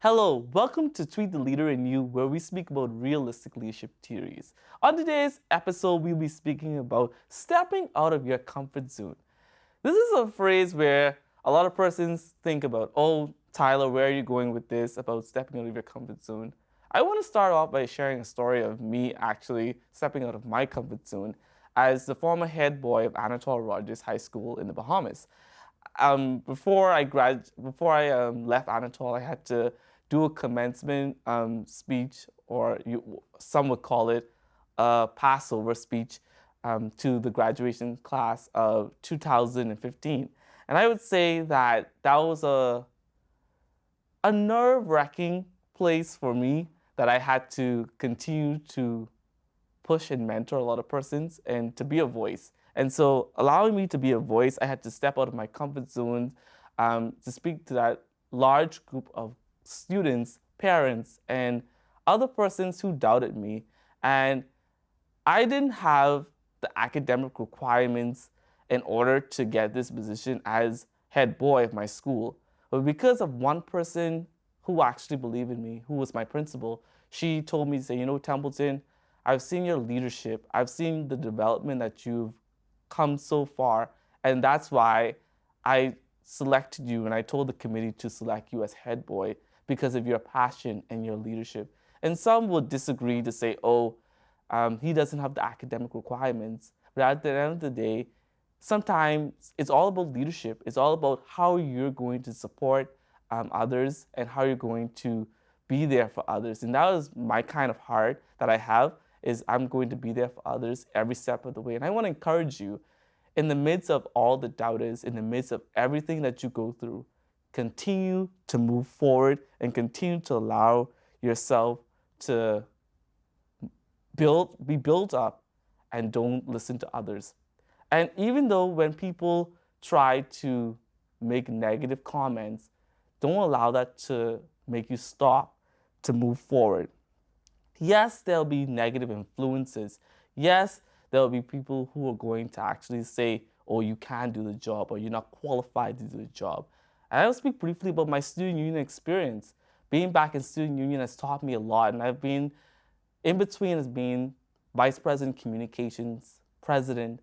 Hello, welcome to Tweet the Leader in You, where we speak about realistic leadership theories. On today's episode, we'll be speaking about stepping out of your comfort zone. This is a phrase where a lot of persons think about, oh, Tyler, where are you going with this about stepping out of your comfort zone? I want to start off by sharing a story of me actually stepping out of my comfort zone as the former head boy of Anatole Rogers High School in the Bahamas. Before I left Anatole, I had to do a commencement speech, or some would call it a Passover speech, to the graduation class of 2015. And I would say that that was a nerve-wracking place for me that I had to continue to push and mentor a lot of persons and to be a voice. And so, allowing me to be a voice, I had to step out of my comfort zone to speak to that large group of students, parents, and other persons who doubted me. And I didn't have the academic requirements in order to get this position as head boy of my school. But because of one person who actually believed in me, who was my principal, she told me to say, Templeton, I've seen your leadership. I've seen the development that you've come so far. And that's why I selected you and I told the committee to select you as head boy because of your passion and your leadership. And some would disagree to say, oh, he doesn't have the academic requirements. But at the end of the day, sometimes it's all about leadership. It's all about how you're going to support others and how you're going to be there for others. And that was my kind of heart that I have, is I'm going to be there for others every step of the way. And I want to encourage you, in the midst of all the doubters, in the midst of everything that you go through, continue to move forward and continue to allow yourself to be built up, and don't listen to others. And even though when people try to make negative comments, don't allow that to make you stop to move forward. Yes, there'll be negative influences. Yes, there'll be people who are going to actually say, oh, you can't do the job, or you're not qualified to do the job. And I'll speak briefly about my student union experience. Being back in student union has taught me a lot, and I've been in between as being vice president communications, president,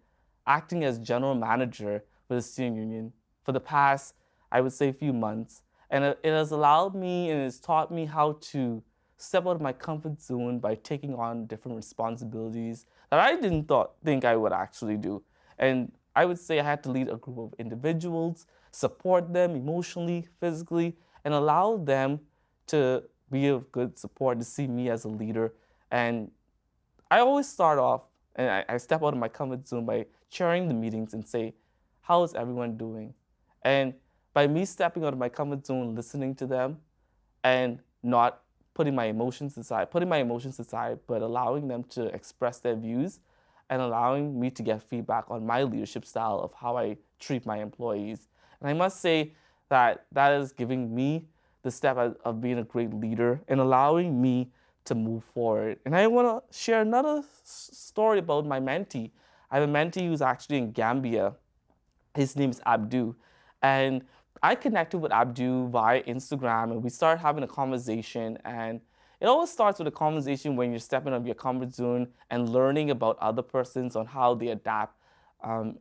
acting as general manager for the student union for the past, I would say, few months. And it has allowed me and has taught me how to step out of my comfort zone by taking on different responsibilities that I didn't think I would actually do. And I would say I had to lead a group of individuals, support them emotionally, physically, and allow them to be of good support, to see me as a leader. And I always start off and I step out of my comfort zone by chairing the meetings and say, how is everyone doing? And by me stepping out of my comfort zone, listening to them, and not putting my emotions aside, but allowing them to express their views and allowing me to get feedback on my leadership style of how I treat my employees. And I must say that that is giving me the step of being a great leader and allowing me to move forward. And I want to share another story about my mentee. I have a mentee who's actually in Gambia. His name is Abdu. And I connected with Abdu via Instagram, and we started having a conversation. And it always starts with a conversation when you're stepping out of your comfort zone and learning about other persons on how they adapt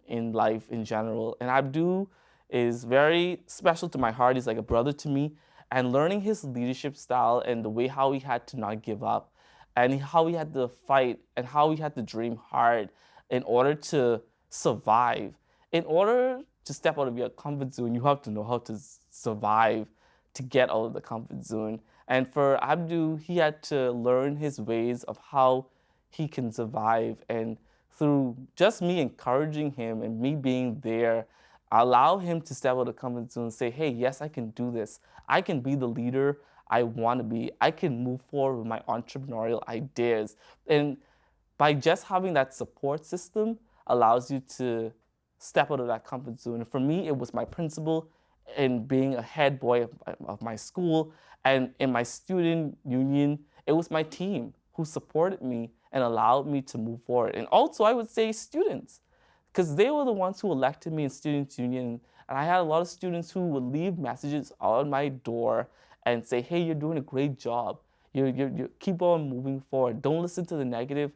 in life in general. And Abdu is very special to my heart. He's like a brother to me. And learning his leadership style and the way how he had to not give up and how he had to fight and how he had to dream hard in order to survive. In order to step out of your comfort zone, you have to know how to survive to get out of the comfort zone. And for Abdu, he had to learn his ways of how he can survive. And through just me encouraging him and me being there, allow him to step out of the comfort zone and say, hey, yes, I can do this. I can be the leader I want to be. I can move forward with my entrepreneurial ideas. And by just having that support system allows you to step out of that comfort zone. And for me, it was my principal in being a head boy of my school. And in my student union, it was my team who supported me and allowed me to move forward. And also, I would say students, because they were the ones who elected me in Students' Union. And I had a lot of students who would leave messages on my door and say, hey, you're doing a great job. You keep on moving forward. Don't listen to the negative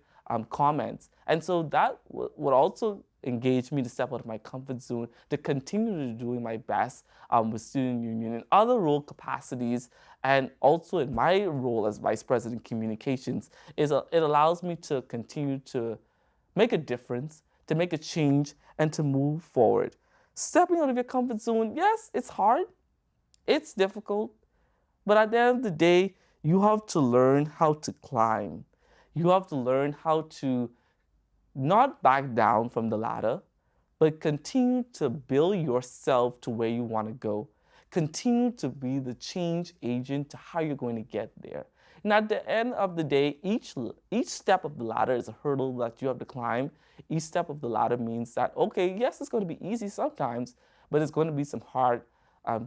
comments. And so that would also engage me to step out of my comfort zone, to continue to doing my best with student union and other role capacities, and also in my role as vice president communications, it allows me to continue to make a difference, to make a change, and to move forward. Stepping out of your comfort zone, yes, it's hard, it's difficult, but at the end of the day, you have to learn how to climb. You have to learn how to not back down from the ladder, but continue to build yourself to where you want to go. Continue to be the change agent to how you're going to get there. And at the end of the day, each step of the ladder is a hurdle that you have to climb. Each step of the ladder means that, okay, yes, it's going to be easy sometimes, but it's going to be some hard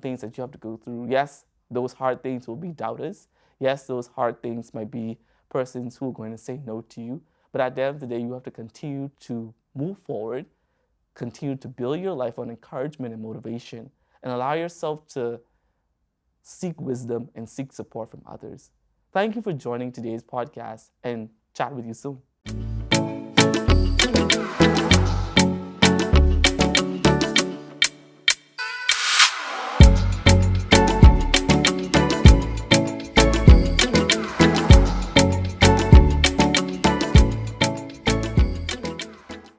things that you have to go through. Yes, those hard things will be doubters. Yes, those hard things might be persons who are going to say no to you. But at the end of the day, you have to continue to move forward, continue to build your life on encouragement and motivation, and allow yourself to seek wisdom and seek support from others. Thank you for joining today's podcast, and chat with you soon.